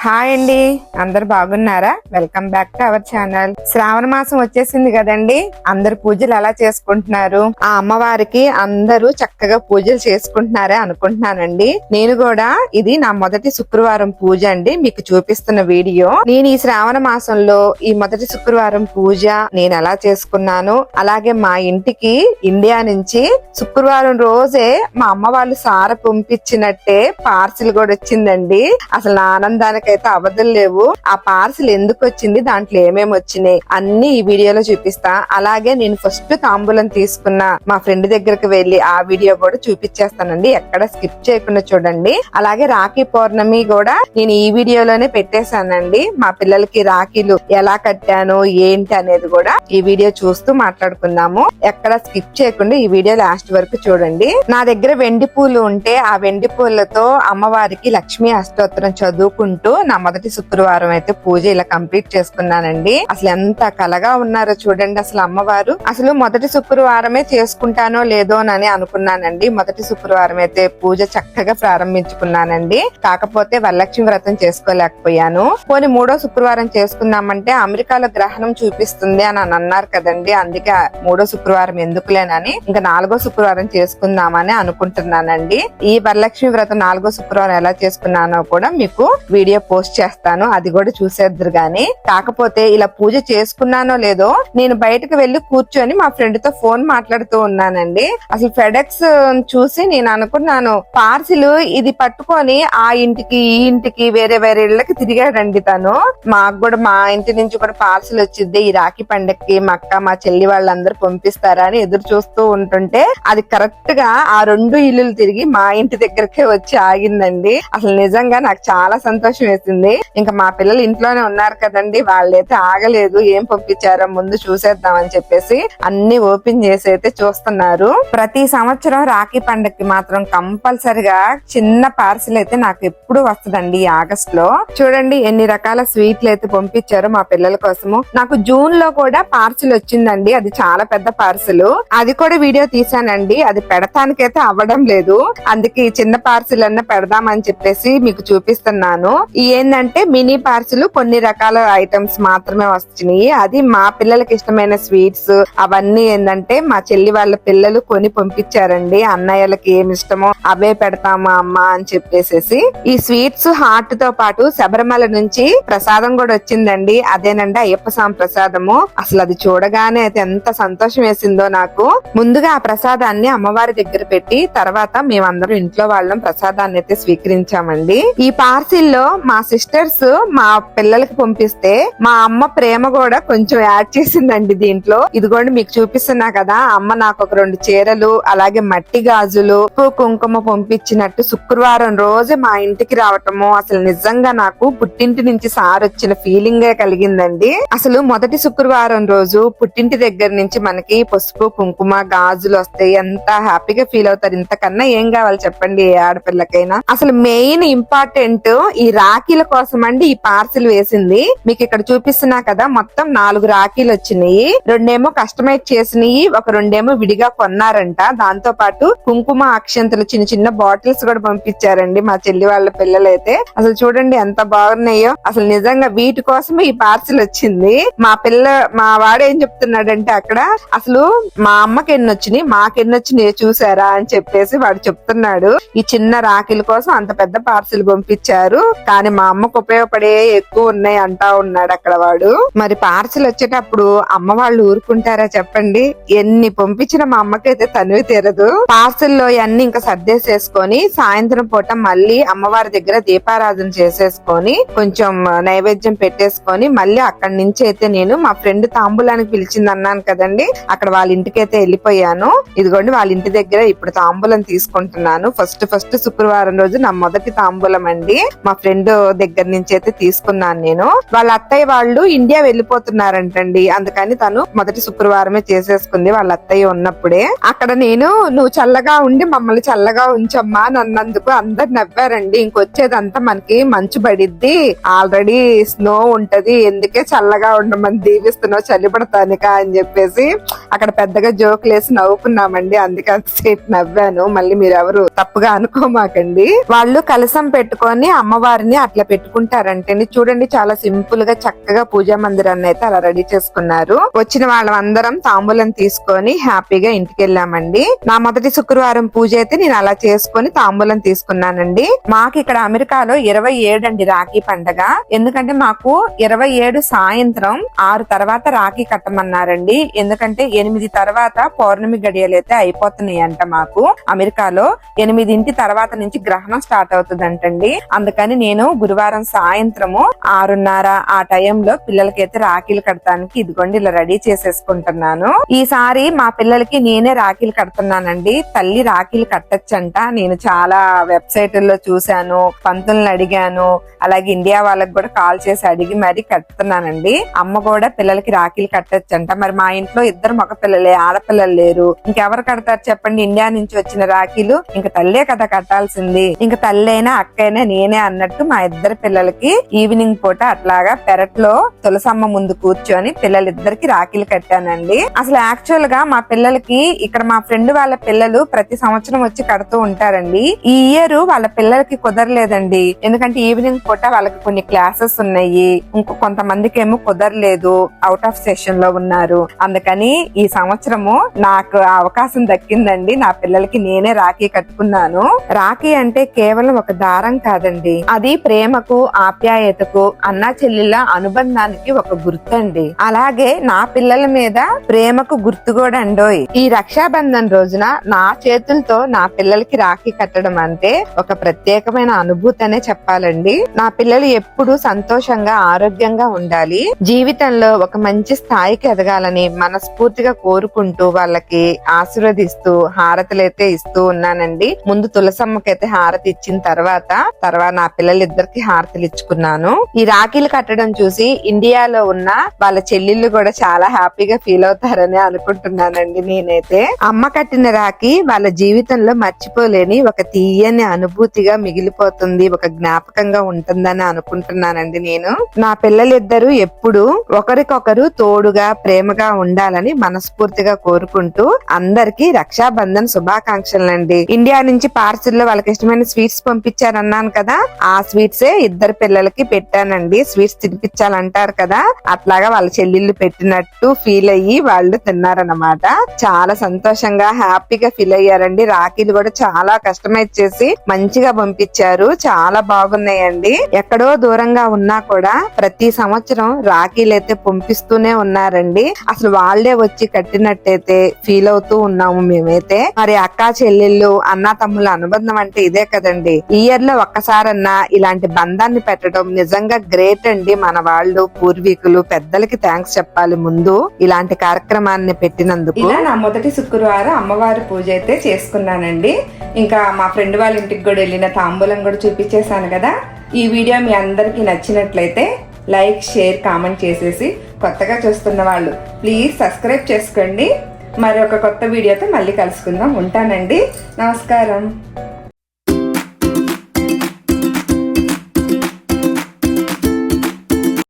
Hi అండి, అందరు బాగున్నారా? Welcome back to our channel. శ్రావణ మాసం వచ్చేసింది కదండి. అందరు పూజలు ఎలా చేసుకుంటున్నారు? ఆ అమ్మవారికి అందరూ చక్కగా పూజలు చేసుకుంటున్నారే అనుకుంటున్నానండి. నేను కూడా ఇది నా మొదటి శుక్రవారం పూజ అండి, మీకు చూపిస్తున్న వీడియో. నేను ఈ శ్రావణ మాసంలో ఈ మొదటి శుక్రవారం పూజ నేను ఎలా చేసుకున్నాను, అలాగే మా ఇంటికి ఇండియా నుంచి శుక్రవారం రోజే మా అమ్మ వాళ్ళు సార పంపించినట్టే పార్సిల్ కూడా వచ్చిందండి. అసలు నా ఆనందానికి అయితే అవధులు లేవు. ఆ పార్సిల్ ఎందుకు వచ్చింది, దాంట్లో ఏమేమి వచ్చినాయి అన్ని ఈ వీడియోలో చూపిస్తా. అలాగే నేను ఫస్ట్ తాంబూలం తీసుకున్న మా ఫ్రెండ్ దగ్గరకు వెళ్లి ఆ వీడియో కూడా చూపించేస్తానండి, ఎక్కడ స్కిప్ చేయకుండా చూడండి. అలాగే రాఖీ పౌర్ణమి కూడా నేను ఈ వీడియోలోనే పెట్టేశానండి. మా పిల్లలకి రాఖీలు ఎలా కట్టాను ఏంటి అనేది కూడా ఈ వీడియో చూస్తూ మాట్లాడుకుందాము. ఎక్కడ స్కిప్ చేయకుండా ఈ వీడియో లాస్ట్ వరకు చూడండి. నా దగ్గర వెండి పూలు ఉంటే ఆ వెండి పూలతో అమ్మవారికి లక్ష్మీ అష్టోత్తరం చదువుకుంటూ నా మొదటి శుక్రవారం అయితే పూజ ఇలా కంప్లీట్ చేసుకున్నానండి. అసలు ఎంత కలగా ఉన్నారో చూడండి. అసలు అమ్మవారు అసలు మొదటి శుక్రవారమే చేసుకుంటానో లేదో అని అనుకున్నానండి. మొదటి శుక్రవారం అయితే పూజ చక్కగా ప్రారంభించుకున్నానండి. కాకపోతే వరలక్ష్మి వ్రతం చేసుకోలేకపోయాను. పోనీ మూడో శుక్రవారం చేసుకుందామంటే అమెరికాలో గ్రహణం చూపిస్తుంది అని అన్నారు కదండి. అందుకే మూడో శుక్రవారం ఎందుకులేనని ఇంకా నాలుగో శుక్రవారం చేసుకుందామని అనుకుంటున్నానండి. ఈ వరలక్ష్మి వ్రతం నాలుగో శుక్రవారం ఎలా చేసుకున్నానో కూడా మీకు వీడియో పోస్ట్ చేస్తాను, అది కూడా చూసేద్దరు గాని. కాకపోతే ఇలా పూజ చేసుకున్నానో లేదో నేను బయటకు వెళ్లి కూర్చొని మా ఫ్రెండ్ తో ఫోన్ మాట్లాడుతూ ఉన్నానండి. అసలు ఫెడెక్స్ చూసి నేను అనుకున్నాను, పార్సిల్ ఇది పట్టుకొని ఆ ఇంటికి ఈ ఇంటికి వేరే వేరే ఇళ్లకి తిరిగాడండి తను. మాకు కూడా మా ఇంటి నుంచి కూడా పార్సిల్ వచ్చింది ఈ రాఖీ పండక్కి మా అక్క మా చెల్లి వాళ్ళందరూ పంపిస్తారా అని ఎదురు చూస్తూ ఉంటుంటే అది కరెక్ట్ గా ఆ రెండు ఇల్లులు తిరిగి మా ఇంటి దగ్గరకే వచ్చి ఆగిందండి. అసలు నిజంగా నాకు చాలా సంతోషం వేసింది. ఇంకా మా పిల్లలు ఇంట్లోనే ఉన్నారు కదండి, వాళ్ళైతే ఆగలేదు ఏం పంపించారో ముందు చూసేద్దామని చెప్పేసి అన్ని ఓపెన్ చేసి అయితే చూస్తున్నారు. ప్రతి సంవత్సరం రాఖీ పండక్కి మాత్రం కంపల్సరిగా చిన్న పార్సిల్ అయితే నాకు ఎప్పుడు వస్తుందండి. ఆగస్ట్ లో చూడండి ఎన్ని రకాల స్వీట్లు అయితే పంపించారో మా పిల్లల కోసము. నాకు జూన్ లో కూడా పార్సిల్ వచ్చిందండి, అది చాలా పెద్ద పార్సిల్. అది కూడా వీడియో తీసానండి, అది పెడతానికైతే అవ్వడం లేదు. అందుకే చిన్న పార్సిల్ అన్న పెడదామని చెప్పేసి మీకు చూపిస్తున్నాను. ఏంటంటే మినీ పార్సిల్ కొన్ని రకాల ఐటమ్స్ మాత్రమే వస్తున్నాయి. అది మా పిల్లలకి ఇష్టమైన స్వీట్స్ అవన్నీ ఏంటంటే మా చెల్లి వాళ్ళ పిల్లలు కొని పంపించారండి. అన్నయ్యలకి ఏమి ఇష్టమో అవే పెడతామా అమ్మ అని చెప్పేసి. ఈ స్వీట్స్ హార్ట్ తో పాటు శబరిమల నుంచి ప్రసాదం కూడా వచ్చిందండి. అదేనండి అయ్యప్ప స్వామి ప్రసాదము. అసలు అది చూడగానే అయితే ఎంత సంతోషం వేసిందో నాకు. ముందుగా ఆ ప్రసాదాన్ని అమ్మవారి దగ్గర పెట్టి తర్వాత మేమందరం ఇంట్లో వాళ్ళం ప్రసాదాన్ని అయితే స్వీకరించామండి. ఈ పార్సిల్ లో మా సిస్టర్స్ మా పిల్లలకి పంపిస్తే మా అమ్మ ప్రేమ కూడా కొంచెం యాడ్ చేసిందండి దీంట్లో. ఇదిగోండి మీకు చూపిస్తున్నా కదా, అమ్మ నాకు ఒక 2 చీరలు అలాగే మట్టి గాజులు కుంకుమ పంపించినట్టు శుక్రవారం రోజు మా ఇంటికి రావటము అసలు నిజంగా నాకు పుట్టింటి నుంచి సార్ వచ్చిన ఫీలింగే కలిగిందండి. అసలు మొదటి శుక్రవారం రోజు పుట్టింటి దగ్గర నుంచి మనకి పసుపు కుంకుమ గాజులు వస్తాయి, ఎంత హ్యాపీగా ఫీల్ అవుతారు. ఇంతకన్నా ఏం కావాలి చెప్పండి ఏ ఆడపిల్లకైనా. అసలు మెయిన్ ఇంపార్టెంట్ ఈ రాఖీల కోసం అండి ఈ పార్సిల్ వేసింది. మీకు ఇక్కడ చూపిస్తున్నా కదా, మొత్తం 4 రాఖీలు వచ్చినాయి. 2 కస్టమైజ్ చేసినవి, ఒక 2 విడిగా కొన్నారంట. దాంతో పాటు కుంకుమ అక్షంతలు చిన్న చిన్న బాటిల్స్ కూడా పంపించారండి మా చెల్లి వాళ్ళ పిల్లలైతే. అసలు చూడండి ఎంత బాగున్నాయో. అసలు నిజంగా వీటి కోసమే ఈ పార్సిల్ వచ్చింది. మా వాడు ఏం చెప్తున్నాడంటే అక్కడ అసలు మా అమ్మకి ఎన్ని వచ్చినాయి మాకెన్ని వచ్చినాయి చూసారా అని చెప్పేసి వాడు చెప్తున్నాడు. ఈ చిన్న రాఖీల కోసం అంత పెద్ద పార్సిల్ పంపించారు, కానీ మా అమ్మకు ఉపయోగపడే ఎక్కువ ఉన్నాయి అంటా ఉన్నాడు అక్కడ వాడు. మరి పార్సిల్ వచ్చేటప్పుడు అమ్మ వాళ్ళు ఊరుకుంటారా చెప్పండి? ఎన్ని పంపించిన మా అమ్మకైతే తనివి తీరదు. పార్సిల్ లో అన్ని ఇంకా సర్దేసేసుకొని సాయంత్రం పూట మళ్ళీ అమ్మవారి దగ్గర దీపారాధన చేసేసుకొని కొంచెం నైవేద్యం పెట్టేసుకొని మళ్ళీ అక్కడి నుంచి అయితే నేను మా ఫ్రెండ్ తాంబూలానికి పిలిచింది అన్నాను కదండి, అక్కడ వాళ్ళ ఇంటికి అయితే వెళ్ళిపోయాను. ఇదిగోండి వాళ్ళ ఇంటి దగ్గర ఇప్పుడు తాంబూలం తీసుకుంటున్నాను. ఫస్ట్ శుక్రవారం రోజు నా మొదటి తాంబూలం అండి. మా ఫ్రెండ్ దగ్గర నుంచి అయితే తీసుకున్నాను నేను. వాళ్ళ అత్తయ్య వాళ్ళు ఇండియా వెళ్ళిపోతున్నారంటండి, అందుకని తను మొదటి శుక్రవారమే చేసేసుకుంది వాళ్ళ అత్తయ్య ఉన్నప్పుడే. అక్కడ నేను నువ్వు చల్లగా ఉండి మమ్మల్ని చల్లగా ఉంచమ్మా నన్నందుకు అందరు నవ్వారండి. ఇంకొచ్చేదంతా మనకి మంచు పడిద్ది, ఆల్రెడీ స్నో ఉంటది, ఎందుకే చల్లగా ఉండమని దీవిస్తున్నావు చలి పడతానిక అని చెప్పేసి అక్కడ పెద్దగా జోకులు వేసి నవ్వుకున్నామండి. అందుకే అంతసేపు నవ్వాను. మళ్ళీ మీరెవరు తప్పుగా అనుకోమాకండి. వాళ్ళు కలసం పెట్టుకొని అమ్మవారిని అట్లా ఇట్లా పెట్టుకుంటారంటే చూడండి, చాలా సింపుల్ గా చక్కగా పూజా మందిరాన్ని అయితే అలా రెడీ చేసుకున్నారు. వచ్చిన వాళ్ళందరం తాంబూలం తీసుకొని హ్యాపీగా ఇంటికి వెళ్ళామండి. నా మొదటి శుక్రవారం పూజ అయితే నేను అలా చేసుకుని తాంబూలం తీసుకున్నానండి. మాకు ఇక్కడ అమెరికాలో 27 అండి రాఖీ పండగ. ఎందుకంటే మాకు 27 సాయంత్రం 6 తర్వాత రాఖీ కట్టమన్నారండి. ఎందుకంటే 8 తర్వాత పౌర్ణమి గడియలు అయితే అయిపోతున్నాయి అంట. మాకు అమెరికాలో 8 తర్వాత నుంచి గ్రహణం స్టార్ట్ అవుతుందంటండి. అందుకని నేను గురువారం సాయంత్రము 6:30 ఆ టైంలో పిల్లలకైతే రాఖీలు కడతానికి ఇదిగోండి ఇలా రెడీ చేసేసుకుంటున్నాను. ఈసారి మా పిల్లలకి నేనే రాఖీలు కడుతున్నానండి. తల్లి రాఖీలు కట్టచ్చంట. నేను చాలా వెబ్సైట్ల్లో చూశాను, పంతులను అడిగాను, అలాగే ఇండియా వాళ్ళకి కూడా కాల్ చేసి అడిగి మరి కడుతున్నానండి. అమ్మ కూడా పిల్లలకి రాఖీలు కట్టచ్చంట. మరి మా ఇంట్లో 2 మగ పిల్లలే, ఆడపిల్లలు లేరు. ఇంకెవరు కడతారు చెప్పండి? ఇండియా నుంచి వచ్చిన రాఖీలు ఇంక తల్లే కదా కట్టాల్సింది. ఇంక తల్లైనా అక్కైనా నేనే అన్నట్టు మా 2 పిల్లలకి ఈవినింగ్ పూట అట్లాగా పెరట్లో తులసమ్మ ముందు కూర్చొని పిల్లలిద్దరికి రాఖీలు కట్టానండి. అసలు యాక్చువల్ గా మా పిల్లలకి ఇక్కడ మా ఫ్రెండ్ వాళ్ళ పిల్లలు ప్రతి సంవత్సరం వచ్చి కడుతూ ఉంటారండి. ఈ ఇయర్ వాళ్ళ పిల్లలకి కుదరలేదండి. ఎందుకంటే ఈవినింగ్ పూట వాళ్ళకి కొన్ని క్లాసెస్ ఉన్నాయి. ఇంకో కొంతమందికి ఏమో కుదరలేదు, అవుట్ ఆఫ్ సెషన్ లో ఉన్నారు. అందుకని ఈ సంవత్సరము నాకు అవకాశం దక్కిందండి. నా పిల్లలకి నేనే రాఖీ కట్టుకున్నాను. రాఖీ అంటే కేవలం ఒక దారం కాదండి, అది ప్రేమకు, ఆప్యాయతకు, అన్నా చెల్లెళ్ళ అనుబంధానికి ఒక గుర్తండి. అలాగే నా పిల్లల మీద ప్రేమకు గుర్తు కూడా అండోయ్. ఈ రక్షాబంధన్ రోజున నా చేతులతో నా పిల్లలకి రాఖీ కట్టడం అంటే ఒక ప్రత్యేకమైన అనుభూతి అనే చెప్పాలండి. నా పిల్లలు ఎప్పుడూ సంతోషంగా, ఆరోగ్యంగా ఉండాలి, జీవితంలో ఒక మంచి స్థాయికి ఎదగాలని మనస్ఫూర్తిగా కోరుకుంటూ వాళ్ళకి ఆశీర్వదిస్తూ హారతులైతే ఇస్తూ ఉన్నానండి. ముందు తులసమ్మకైతే హారతి ఇచ్చిన తర్వాత నా పిల్లలిద్దరికి హారతులు ఇచ్చుకున్నాను. ఈ రాఖీలు కట్టడం చూసి ఇండియాలో ఉన్న వాళ్ళ చెల్లెళ్ళు కూడా చాలా హ్యాపీగా ఫీల్ అవుతారని అనుకుంటున్నానండి. నేనైతే అమ్మ కట్టిన రాఖీ వాళ్ళ జీవితంలో మర్చిపోలేని ఒక తీయని అనుభూతిగా మిగిలిపోతుంది, ఒక జ్ఞాపకంగా ఉంటుందని అనుకుంటున్నానండి. నేను నా పిల్లలిద్దరూ ఎప్పుడు ఒకరికొకరు తోడుగా, ప్రేమగా ఉండాలని మనస్ఫూర్తిగా కోరుకుంటూ అందరికి రక్షాబంధన్ శుభాకాంక్షలండి. ఇండియా నుంచి పార్సిల్ లో వాళ్ళకి ఇష్టమైన స్వీట్స్ పంపించారన్నాను కదా, ఆ స్వీట్సే 2 పిల్లలకి పెట్టానండి. స్వీట్స్ తినిపించాలంటారు కదా, అట్లాగా వాళ్ళ చెల్లెళ్ళు పెట్టినట్టు ఫీల్ అయ్యి వాళ్ళు తిన్నారన్నమాట. చాలా సంతోషంగా, హ్యాపీగా ఫీల్ అయ్యారండి. రాఖీలు కూడా చాలా కస్టమైజ్ చేసి మంచిగా పంపించారు, చాలా బాగున్నాయండి. ఎక్కడో దూరంగా ఉన్నా కూడా ప్రతి సంవత్సరం రాఖీలు అయితే పంపిస్తూనే ఉన్నారండి. అసలు వాళ్లే వచ్చి కట్టినట్టయితే ఫీల్ అవుతూ ఉన్నాము మేమైతే. మరి అక్కా చెల్లెళ్ళు, అన్నా తమ్ముళ్ళ అనుబంధం అంటే ఇదే కదండి. ఇయర్ లో ఒక్కసారన్నా ఇలాంటి బంధాన్ని పెట్టడం నిజంగా గ్రేట్ అండి. మన వాళ్ళు, పూర్వీకులు, పెద్దలకి థ్యాంక్స్ చెప్పాలి ముందు ఇలాంటి కార్యక్రమాన్ని పెట్టినందుకు. ఇలా నా మొదటి శుక్రవారం అమ్మవారి పూజ అయితే చేసుకున్నానండి. ఇంకా మా ఫ్రెండ్ వాళ్ళ ఇంటికి కూడా వెళ్ళిన తాంబూలం కూడా చూపించేశాను కదా. ఈ వీడియో మీ అందరికి నచ్చినట్లయితే లైక్, షేర్, కామెంట్ చేసేసి కొత్తగా చూస్తున్న వాళ్ళు ప్లీజ్ సబ్స్క్రైబ్ చేసుకోండి. మరి ఒక కొత్త వీడియోతో మళ్ళీ కలుసుకుందాం. ఉంటానండి. నమస్కారం.